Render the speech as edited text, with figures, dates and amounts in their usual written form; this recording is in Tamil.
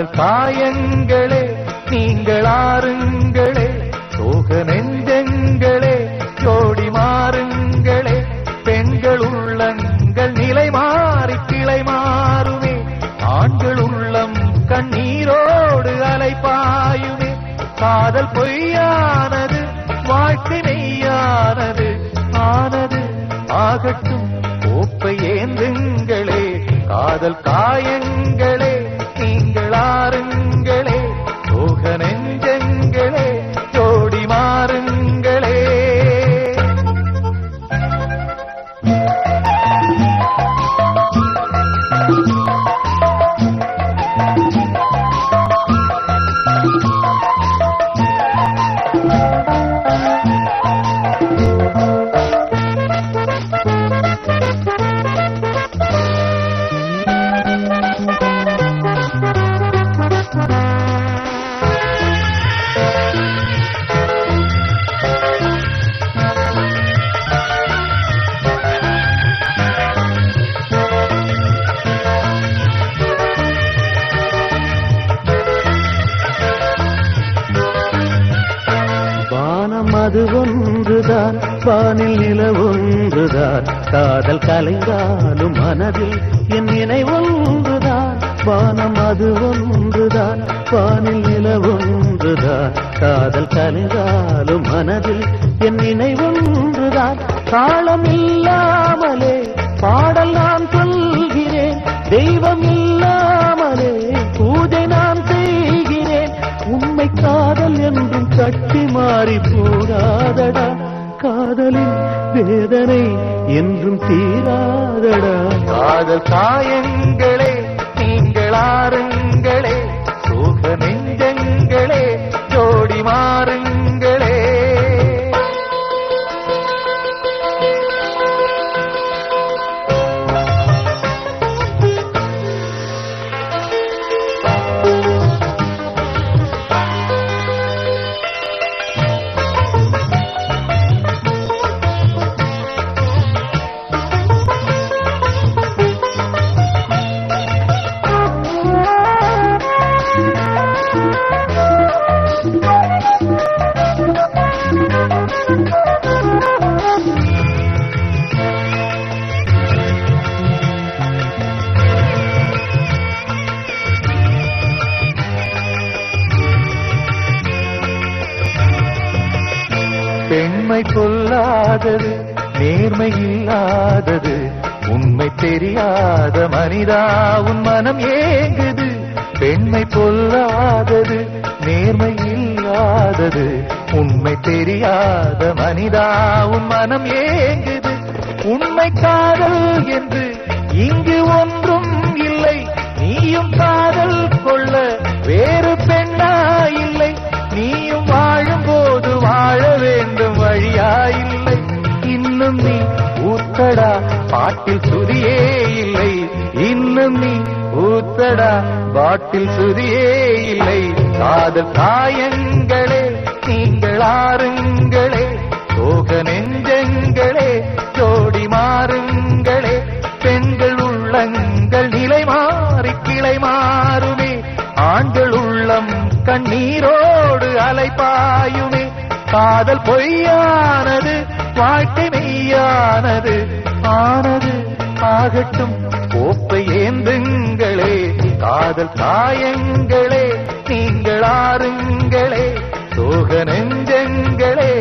காதல் காயங்களே நீங்கள் ஆறுங்களே, சோக நெஞ்சங்களே ஜோடி மாறுங்களே, பெண்கள் உள்ளங்கள் நிலை மாறி கிளை மாறுமே, ஆண்கள் உள்ளம் கண்ணீரோடு அலைபாயுமே. காதல் பொய்யானது வாழ்க்கை மெய்யானது, ஆனது ஆகட்டும் கோப்பை ஏந்துங்களே. காதல் காயங்களே நீங்கள் ஆறுங்களே, சோக நெஞ்சங்களே ஜோடி மாறுங்களே. அது ஒன்றுதான், வானில் நில ஒன்றுதான், காதல் கலைந்தாலும் மனதில் என் நினைவொன்றுதான். வானம் அது ஒன்றுதான், வானில் நில ஒன்றுதான், காதல் கலைந்தாலும் மனதில் என் நினைவொன்றுதான். காலம் இல்லாமலே பாடல் நான் சொல்கிறேன், தெய்வம் இல்லாமலே பூஜை நான் செய்கிறேன். உண்மை காதல் என்றும் கட்டி மாறி போகாதடா, காதலின் வேதனை என்றும் தீராதடா. காதல் காயங்களே நீங்கள் ஆறுங்களே, சோக நெஞ்சங்களே ஜோடி மாறுங்களே. பெண்மை பொல்லாதது, நேர்மை இல்லாதது, உண்மை தெரியாத மனிதா உன் மனம் ஏங்குது. பெண்மை பொல்லாதது, நேர்மை இல்லாதது, உண்மை தெரியாத மனிதா உன் மனம் ஏங்குது. உண்மை காதல் என்று இங்கு ஒன்றும் இல்லை, நீயும் காதல் கொள்ள வேறு பெண்ணா இல்லை. நீயும் வாழும் போது வாழ வேண்டும் வழியாயில்லை. இன்னும் நீ ஊத்தடா பாட்டில் சுதியே இல்லை, இன்னும் நீ ஊத்தடா பாட்டில் சுதியே இல்லை. காதல் காயங்களே நீங்கள் ஆறுங்களே, சோக நெஞ்சங்களே ஜோடி மாறுங்களே, பெண்கள் உள்ளங்கள் நிலை மாறி கிளை மாறுமே, ஆண்கள் உள்ளம் கண்ணீரோடு அலைபாயுமே. காதல் பொய்யானது வாழ்க்கை மெய்யானது, ஆனது ஆகட்டும் கோப்பை ஏந்துங்களே. காதல் காயங்களே நீங்கள் ஆறுங்களே, சோக நெஞ்சங்களே